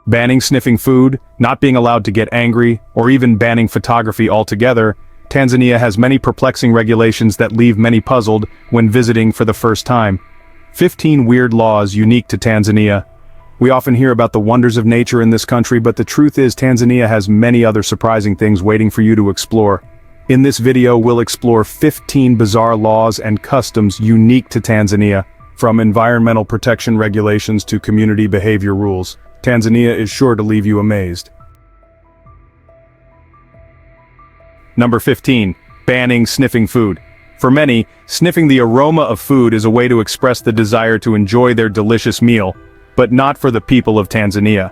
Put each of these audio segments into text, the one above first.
Banning sniffing food, not being allowed to get angry, or even banning photography altogether, Tanzania has many perplexing regulations that leave many puzzled when visiting for the first time. 15 weird laws unique to Tanzania. We often hear about the wonders of nature in this country, but the truth is Tanzania has many other surprising things waiting for you to explore. In this video, we'll explore 15 bizarre laws and customs unique to Tanzania, from environmental protection regulations to community behavior rules. Tanzania is sure to leave you amazed. Number 15. Banning sniffing food. For many, sniffing the aroma of food is a way to express the desire to enjoy their delicious meal, but not for the people of Tanzania.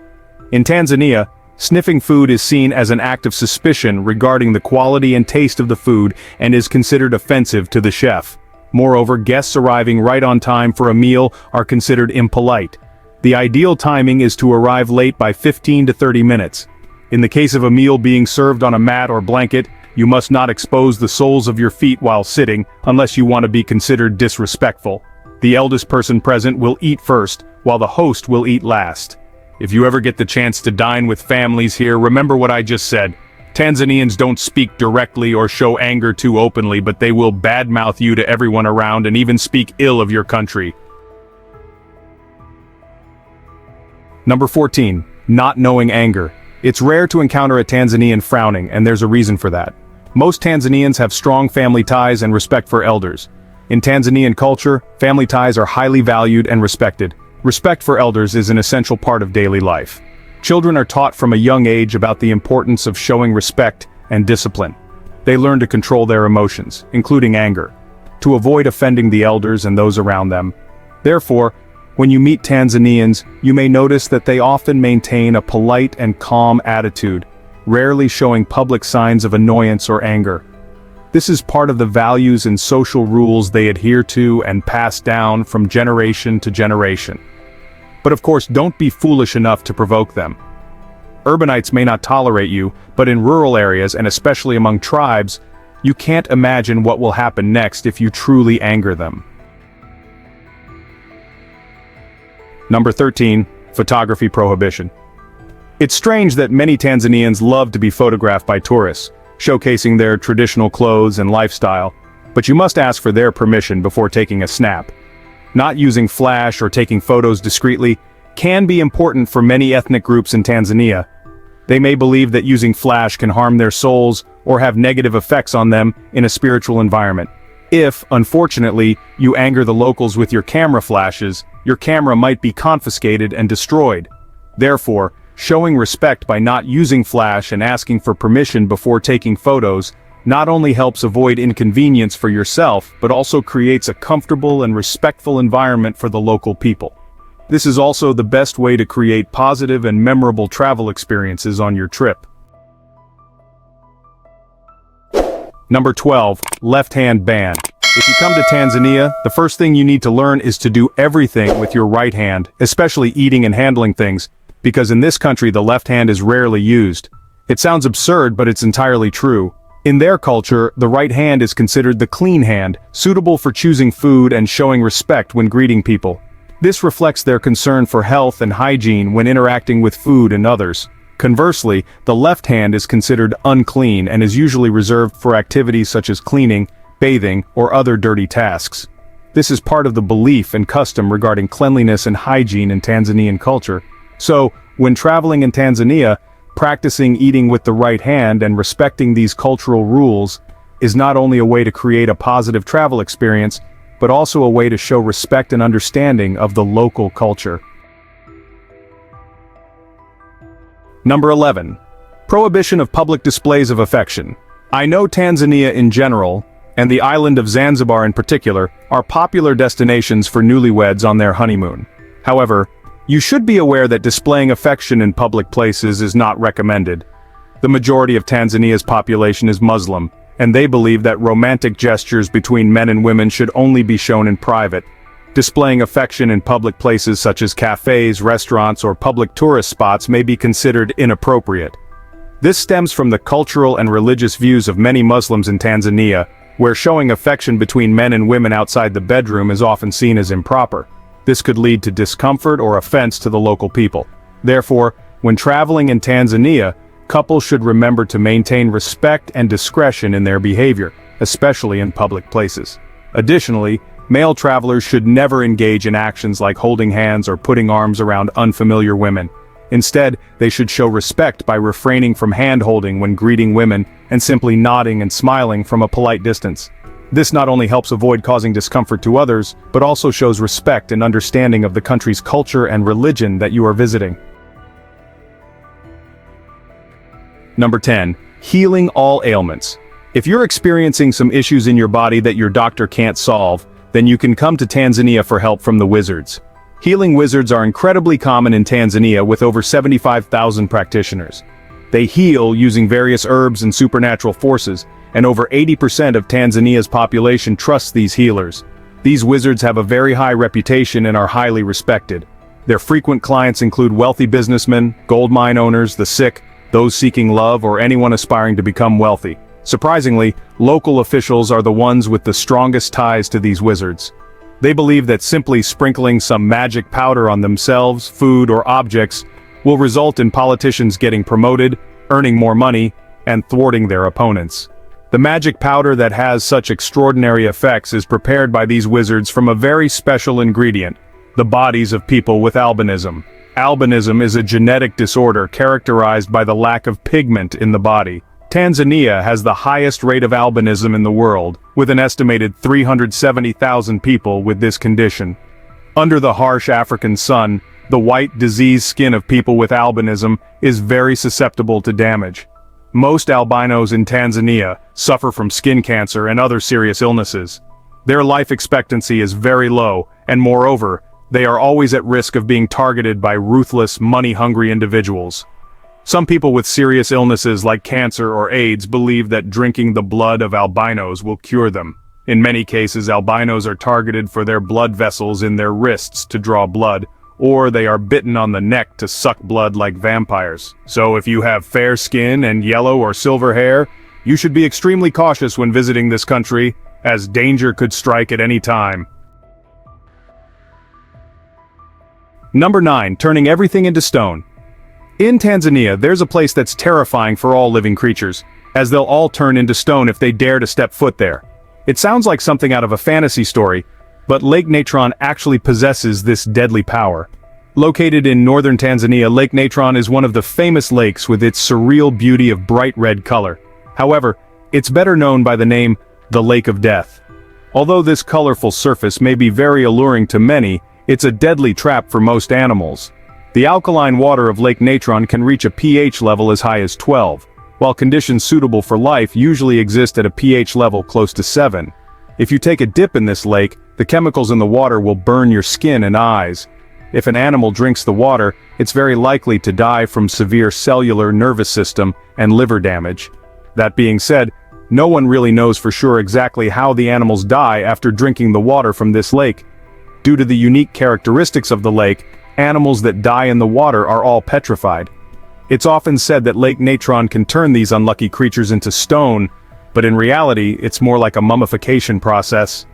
In Tanzania, sniffing food is seen as an act of suspicion regarding the quality and taste of the food and is considered offensive to the chef. Moreover, guests arriving right on time for a meal are considered impolite. The ideal timing is to arrive late by 15 to 30 minutes. In the case of a meal being served on a mat or blanket, you must not expose the soles of your feet while sitting, unless you want to be considered disrespectful. The eldest person present will eat first, while the host will eat last. If you ever get the chance to dine with families here, remember what I just said. Tanzanians don't speak directly or show anger too openly, but they will badmouth you to everyone around and even speak ill of your country. Number 14. Not knowing anger. It's rare to encounter a Tanzanian frowning, and there's a reason for that. Most Tanzanians have strong family ties and respect for elders. In Tanzanian culture, family ties are highly valued and respected. Respect for elders is an essential part of daily life. Children are taught from a young age about the importance of showing respect and discipline. They learn to control their emotions, including anger, to avoid offending the elders and those around them. Therefore, when you meet Tanzanians, you may notice that they often maintain a polite and calm attitude, rarely showing public signs of annoyance or anger. This is part of the values and social rules they adhere to and pass down from generation to generation. But of course, don't be foolish enough to provoke them. Urbanites may not tolerate you, but in rural areas and especially among tribes, you can't imagine what will happen next if you truly anger them. Number 13. Photography prohibition. It's strange that many Tanzanians love to be photographed by tourists, showcasing their traditional clothes and lifestyle, but you must ask for their permission before taking a snap. Not using flash or taking photos discreetly can be important for many ethnic groups in Tanzania. They may believe that using flash can harm their souls or have negative effects on them in a spiritual environment. If, unfortunately, you anger the locals with your camera flashes, your camera might be confiscated and destroyed. Therefore, showing respect by not using flash and asking for permission before taking photos not only helps avoid inconvenience for yourself, but also creates a comfortable and respectful environment for the local people. This is also the best way to create positive and memorable travel experiences on your trip. Number 12. Left-hand ban. If you come to Tanzania, the first thing you need to learn is to do everything with your right hand, especially eating and handling things, because in this country the left hand is rarely used. It sounds absurd, but it's entirely true. In their culture, the right hand is considered the clean hand, suitable for choosing food and showing respect when greeting people. This reflects their concern for health and hygiene when interacting with food and others. Conversely, the left hand is considered unclean and is usually reserved for activities such as cleaning, bathing, or other dirty tasks. This is part of the belief and custom regarding cleanliness and hygiene in Tanzanian culture. So, when traveling in Tanzania, practicing eating with the right hand and respecting these cultural rules is not only a way to create a positive travel experience, but also a way to show respect and understanding of the local culture. Number 11. Prohibition of public displays of affection. I know Tanzania in general, and the island of Zanzibar in particular, are popular destinations for newlyweds on their honeymoon. However, you should be aware that displaying affection in public places is not recommended. The majority of Tanzania's population is Muslim, and they believe that romantic gestures between men and women should only be shown in private. Displaying affection in public places such as cafes, restaurants, or public tourist spots may be considered inappropriate. This stems from the cultural and religious views of many Muslims in Tanzania, where showing affection between men and women outside the bedroom is often seen as improper. This could lead to discomfort or offense to the local people. Therefore, When traveling in Tanzania, couples should remember to maintain respect and discretion in their behavior, especially in public places. Additionally, male travelers should never engage in actions like holding hands or putting arms around unfamiliar women. Instead, they should show respect by refraining from hand-holding when greeting women and simply nodding and smiling from a polite distance. This not only helps avoid causing discomfort to others, but also shows respect and understanding of the country's culture and religion that you are visiting. Number 10. Healing all ailments. If you're experiencing some issues in your body that your doctor can't solve, then you can come to Tanzania for help from the wizards. Healing wizards are incredibly common in Tanzania with over 75,000 practitioners. They heal using various herbs and supernatural forces, and over 80% of Tanzania's population trusts these healers. These wizards have a very high reputation and are highly respected. Their frequent clients include wealthy businessmen, gold mine owners, the sick, those seeking love, or anyone aspiring to become wealthy. Surprisingly, local officials are the ones with the strongest ties to these wizards. They believe that simply sprinkling some magic powder on themselves, food, or objects will result in politicians getting promoted, earning more money, and thwarting their opponents. The magic powder that has such extraordinary effects is prepared by these wizards from a very special ingredient: the bodies of people with albinism. Albinism is a genetic disorder characterized by the lack of pigment in the body. Tanzania has the highest rate of albinism in the world, with an estimated 370,000 people with this condition. Under the harsh African sun, the white, diseased skin of people with albinism is very susceptible to damage. Most albinos in Tanzania suffer from skin cancer and other serious illnesses. Their life expectancy is very low, and moreover, they are always at risk of being targeted by ruthless, money-hungry individuals. Some people with serious illnesses like cancer or AIDS believe that drinking the blood of albinos will cure them. In many cases, albinos are targeted for their blood vessels in their wrists to draw blood, or they are bitten on the neck to suck blood like vampires. So if you have fair skin and yellow or silver hair, you should be extremely cautious when visiting this country, as danger could strike at any time. Number 9. Turning everything into stone. In Tanzania, there's a place that's terrifying for all living creatures, as they'll all turn into stone if they dare to step foot there. It sounds like something out of a fantasy story, but Lake Natron actually possesses this deadly power. Located in northern Tanzania, Lake Natron is one of the famous lakes with its surreal beauty of bright red color. However, it's better known by the name, the Lake of Death. Although this colorful surface may be very alluring to many, it's a deadly trap for most animals. The alkaline water of Lake Natron can reach a pH level as high as 12, while conditions suitable for life usually exist at a pH level close to 7. If you take a dip in this lake, the chemicals in the water will burn your skin and eyes. If an animal drinks the water, it's very likely to die from severe cellular, nervous system, and liver damage. That being said, no one really knows for sure exactly how the animals die after drinking the water from this lake. Due to the unique characteristics of the lake, animals that die in the water are all petrified. It's often said that Lake Natron can turn these unlucky creatures into stone, but in reality, it's more like a mummification process.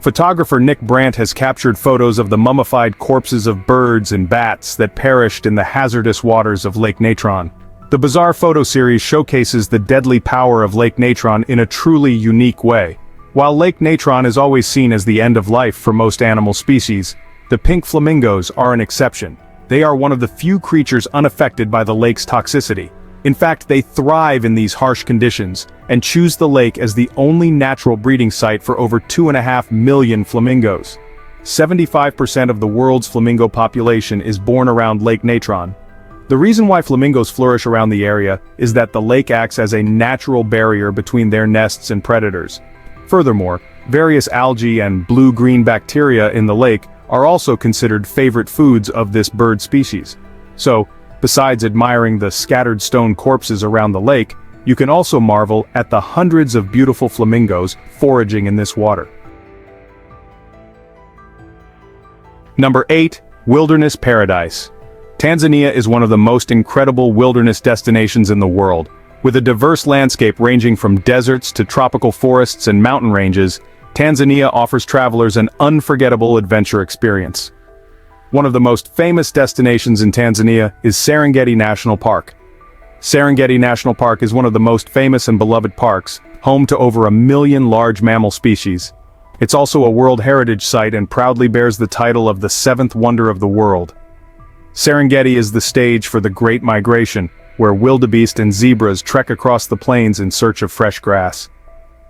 Photographer Nick Brandt has captured photos of the mummified corpses of birds and bats that perished in the hazardous waters of Lake Natron. The bizarre photo series showcases the deadly power of Lake Natron in a truly unique way. While Lake Natron is always seen as the end of life for most animal species, the pink flamingos are an exception. They are one of the few creatures unaffected by the lake's toxicity. In fact, they thrive in these harsh conditions, and choose the lake as the only natural breeding site for over 2.5 million flamingos. 75% of the world's flamingo population is born around Lake Natron. The reason why flamingos flourish around the area is that the lake acts as a natural barrier between their nests and predators. Furthermore, various algae and blue-green bacteria in the lake are also considered favorite foods of this bird species. So, besides admiring the scattered stone corpses around the lake, you can also marvel at the hundreds of beautiful flamingos foraging in this water. Number 8. Wilderness Paradise. Tanzania is one of the most incredible wilderness destinations in the world. With a diverse landscape ranging from deserts to tropical forests and mountain ranges, Tanzania offers travelers an unforgettable adventure experience. One of the most famous destinations in Tanzania is Serengeti National Park. Serengeti National Park is one of the most famous and beloved parks, home to over 1 million large mammal species. It's also a World Heritage Site and proudly bears the title of the seventh wonder of the world. Serengeti is the stage for the Great Migration, where wildebeest and zebras trek across the plains in search of fresh grass.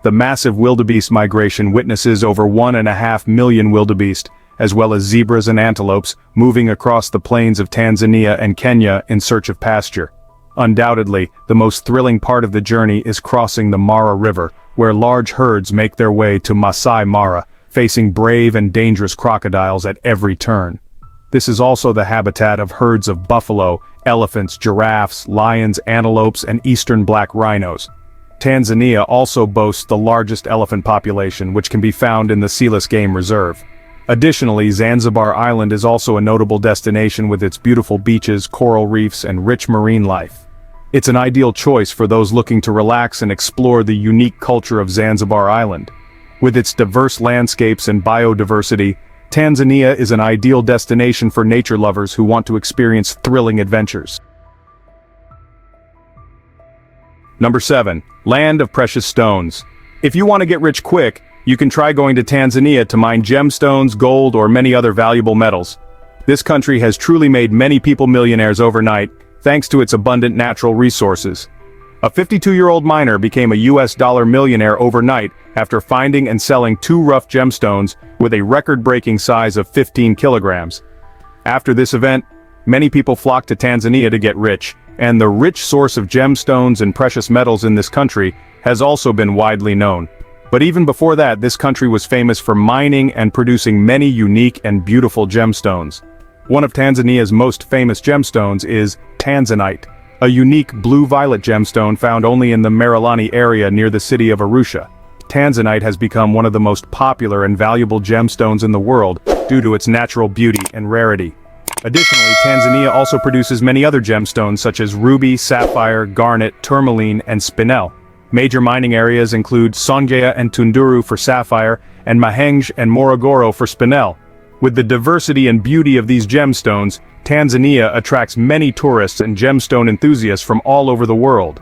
The massive wildebeest migration witnesses over 1.5 million wildebeest, as well as zebras and antelopes, moving across the plains of Tanzania and Kenya in search of pasture. Undoubtedly, the most thrilling part of the journey is crossing the Mara River, where large herds make their way to Masai Mara, facing brave and dangerous crocodiles at every turn. This is also the habitat of herds of buffalo, elephants, giraffes, lions, antelopes, and eastern black rhinos. Tanzania also boasts the largest elephant population, which can be found in the Selous Game Reserve. Additionally, Zanzibar Island is also a notable destination with its beautiful beaches, coral reefs, and rich marine life. It's an ideal choice for those looking to relax and explore the unique culture of Zanzibar Island. With its diverse landscapes and biodiversity, Tanzania is an ideal destination for nature lovers who want to experience thrilling adventures. Number 7. Land of Precious Stones. If you want to get rich quick, you can try going to Tanzania to mine gemstones, gold, or many other valuable metals. This country has truly made many people millionaires overnight, thanks to its abundant natural resources. A 52-year-old miner became a US dollar millionaire overnight after finding and selling 2 rough gemstones with a record-breaking size of 15 kilograms. After this event, many people flocked to Tanzania to get rich, and the rich source of gemstones and precious metals in this country has also been widely known. But even before that, this country was famous for mining and producing many unique and beautiful gemstones. One of Tanzania's most famous gemstones is Tanzanite, a unique blue-violet gemstone found only in the Merelani area near the city of Arusha. Tanzanite has become one of the most popular and valuable gemstones in the world due to its natural beauty and rarity. Additionally, Tanzania also produces many other gemstones such as ruby, sapphire, garnet, tourmaline, and spinel. Major mining areas include Songea and Tunduru for sapphire, and Mahenge and Morogoro for spinel. With the diversity and beauty of these gemstones, Tanzania attracts many tourists and gemstone enthusiasts from all over the world.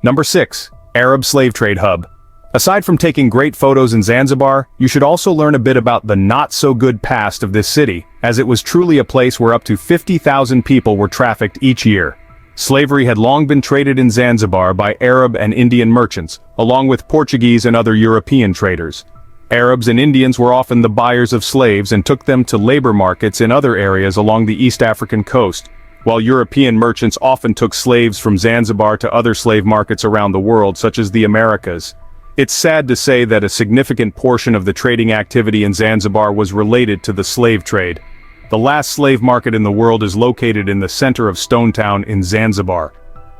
Number 6. Arab Slave Trade Hub. Aside from taking great photos in Zanzibar, you should also learn a bit about the not-so-good past of this city, as it was truly a place where up to 50,000 people were trafficked each year. Slavery had long been traded in Zanzibar by Arab and Indian merchants, along with Portuguese and other European traders. Arabs and Indians were often the buyers of slaves and took them to labor markets in other areas along the East African coast, while European merchants often took slaves from Zanzibar to other slave markets around the world, such as the Americas. It's sad to say that a significant portion of the trading activity in Zanzibar was related to the slave trade. The last slave market in the world is located in the center of Stone Town in Zanzibar.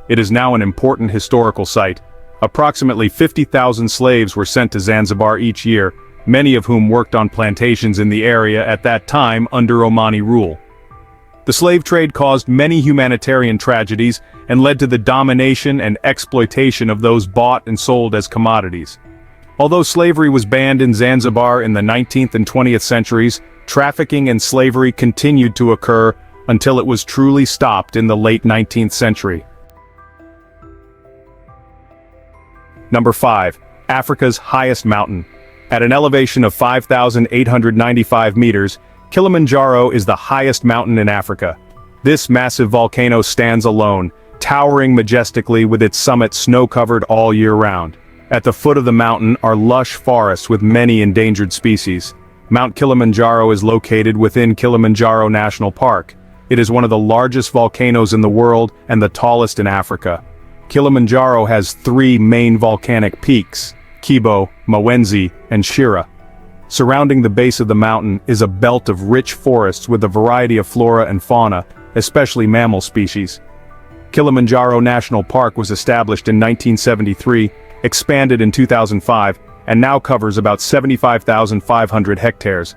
It is now an important historical site. Approximately 50,000 slaves were sent to Zanzibar each year, many of whom worked on plantations in the area at that time under Omani rule. The slave trade caused many humanitarian tragedies and led to the domination and exploitation of those bought and sold as commodities. Although slavery was banned in Zanzibar in the 19th and 20th centuries, trafficking and slavery continued to occur until it was truly stopped in the late 19th century. Number 5. Africa's highest mountain. At an elevation of 5,895 meters, Kilimanjaro is the highest mountain in Africa. This massive volcano stands alone, towering majestically with its summit snow-covered all year round. At the foot of the mountain are lush forests with many endangered species. Mount Kilimanjaro is located within Kilimanjaro National Park. It is one of the largest volcanoes in the world and the tallest in Africa. Kilimanjaro has 3 main volcanic peaks: Kibo, Mawenzi, and Shira. Surrounding the base of the mountain is a belt of rich forests with a variety of flora and fauna, especially mammal species. Kilimanjaro National Park was established in 1973, expanded in 2005, and now covers about 75,500 hectares.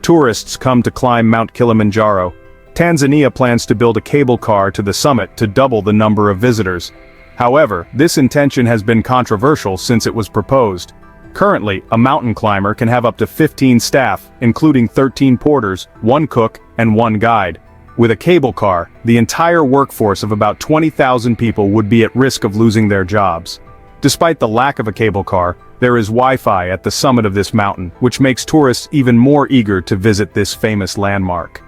Tourists come to climb Mount Kilimanjaro. Tanzania plans to build a cable car to the summit to double the number of visitors. However, this intention has been controversial since it was proposed. Currently, a mountain climber can have up to 15 staff, including 13 porters, 1 cook, and 1 guide. With a cable car, the entire workforce of about 20,000 people would be at risk of losing their jobs. Despite the lack of a cable car, there is Wi-Fi at the summit of this mountain, which makes tourists even more eager to visit this famous landmark.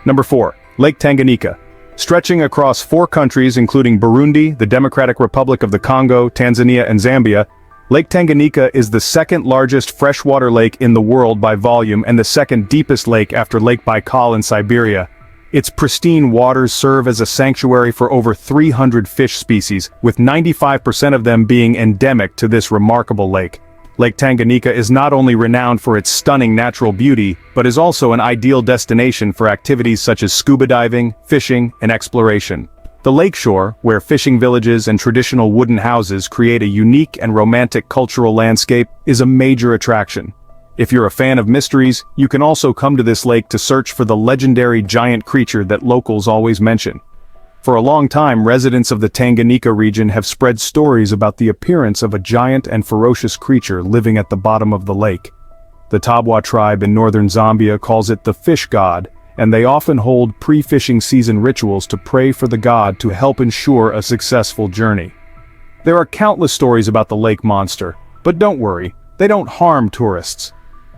Number 4. Lake Tanganyika. Stretching across 4 countries including Burundi, the Democratic Republic of the Congo, Tanzania and Zambia, Lake Tanganyika is the second largest freshwater lake in the world by volume and the second deepest lake after Lake Baikal in Siberia. Its pristine waters serve as a sanctuary for over 300 fish species, with 95% of them being endemic to this remarkable lake. Lake Tanganyika is not only renowned for its stunning natural beauty, but is also an ideal destination for activities such as scuba diving, fishing, and exploration. The lakeshore, where fishing villages and traditional wooden houses create a unique and romantic cultural landscape, is a major attraction. If you're a fan of mysteries, you can also come to this lake to search for the legendary giant creature that locals always mention. For a long time, residents of the Tanganyika region have spread stories about the appearance of a giant and ferocious creature living at the bottom of the lake. The Tabwa tribe in northern Zambia calls it the fish god, and they often hold pre-fishing season rituals to pray for the god to help ensure a successful journey. There are countless stories about the lake monster, but don't worry, they don't harm tourists.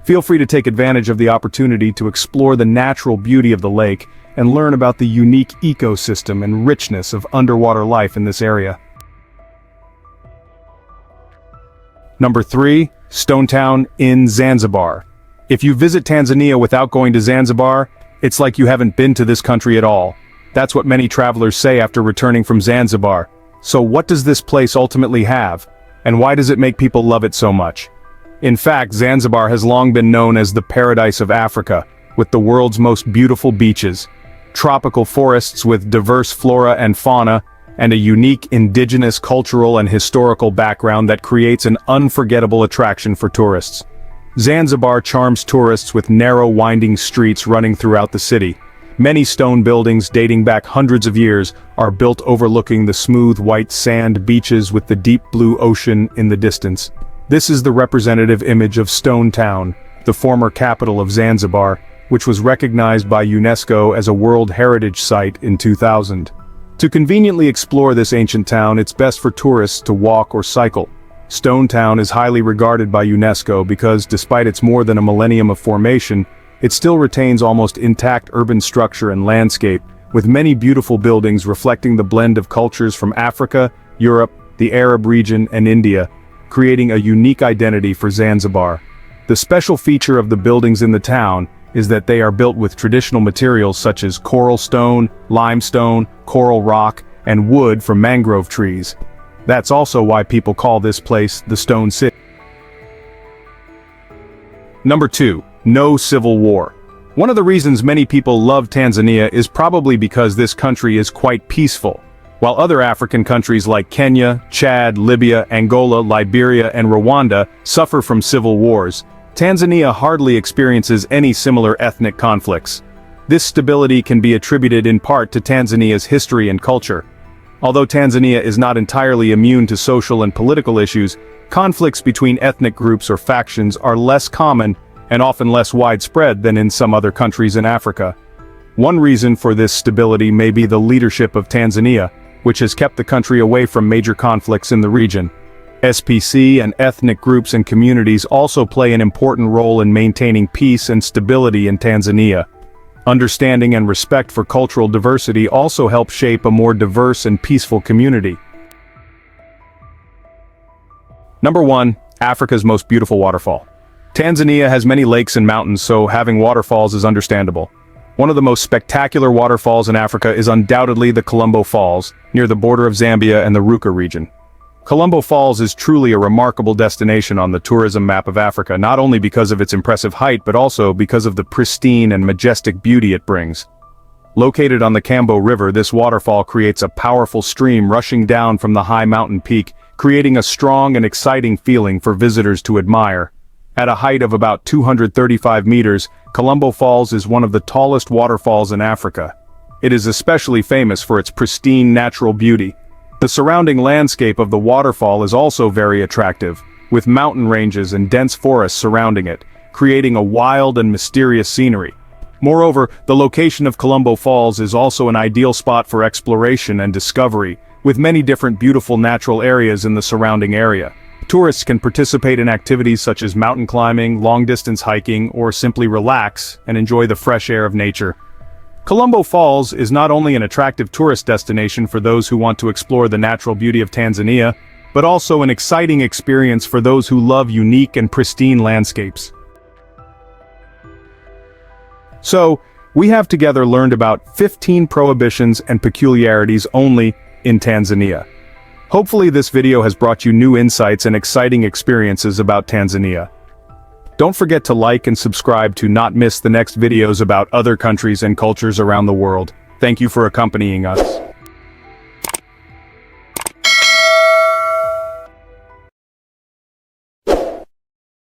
Feel free to take advantage of the opportunity to explore the natural beauty of the lake and learn about the unique ecosystem and richness of underwater life in this area. Number 3. Stone Town in Zanzibar. If you visit Tanzania without going to Zanzibar, it's like you haven't been to this country at all. That's what many travelers say after returning from Zanzibar. So what does this place ultimately have? And why does it make people love it so much? In fact, Zanzibar has long been known as the paradise of Africa, with the world's most beautiful beaches, tropical forests with diverse flora and fauna, and a unique indigenous cultural and historical background that creates an unforgettable attraction for tourists. Zanzibar charms tourists with narrow winding streets running throughout the city. Many stone buildings dating back hundreds of years are built overlooking the smooth white sand beaches with the deep blue ocean in the distance. This is the representative image of Stone Town, the former capital of Zanzibar, which was recognized by UNESCO as a World Heritage Site in 2000. To conveniently explore this ancient town, it's best for tourists to walk or cycle. Stone Town is highly regarded by UNESCO because, despite its more than a millennium of formation, it still retains almost intact urban structure and landscape, with many beautiful buildings reflecting the blend of cultures from Africa, Europe, the Arab region, and India, creating a unique identity for Zanzibar. The special feature of the buildings in the town is that they are built with traditional materials such as coral stone, limestone, coral rock, and wood from mangrove trees. That's also why people call this place the Stone City. Number 2. No civil war. One of the reasons many people love Tanzania is probably because this country is quite peaceful. While other African countries like Kenya, Chad, Libya, Angola, Liberia, and Rwanda suffer from civil wars, Tanzania hardly experiences any similar ethnic conflicts. This stability can be attributed in part to Tanzania's history and culture. Although Tanzania is not entirely immune to social and political issues, conflicts between ethnic groups or factions are less common and often less widespread than in some other countries in Africa. One reason for this stability may be the leadership of Tanzania, which has kept the country away from major conflicts in the region. SPC and ethnic groups and communities also play an important role in maintaining peace and stability in Tanzania. Understanding and respect for cultural diversity also help shape a more diverse and peaceful community. Number 1. Africa's most beautiful waterfall. Tanzania has many lakes and mountains, so having waterfalls is understandable. One of the most spectacular waterfalls in Africa is undoubtedly the Colombo Falls, near the border of Zambia and the Ruka region. Colombo Falls is truly a remarkable destination on the tourism map of Africa, not only because of its impressive height but also because of the pristine and majestic beauty it brings. Located on the Kambo River, this waterfall creates a powerful stream rushing down from the high mountain peak, creating a strong and exciting feeling for visitors to admire. At a height of about 235 meters, Colombo Falls is one of the tallest waterfalls in Africa. It is especially famous for its pristine natural beauty. The surrounding landscape of the waterfall is also very attractive, with mountain ranges and dense forests surrounding it, creating a wild and mysterious scenery. Moreover, the location of Colombo Falls is also an ideal spot for exploration and discovery, with many different beautiful natural areas in the surrounding area. Tourists can participate in activities such as mountain climbing, long-distance hiking, or simply relax and enjoy the fresh air of nature. Colombo Falls is not only an attractive tourist destination for those who want to explore the natural beauty of Tanzania, but also an exciting experience for those who love unique and pristine landscapes. So, we have together learned about 15 prohibitions and peculiarities only in Tanzania. Hopefully this video has brought you new insights and exciting experiences about Tanzania. Don't forget to like and subscribe to not miss the next videos about other countries and cultures around the world. Thank you for accompanying us.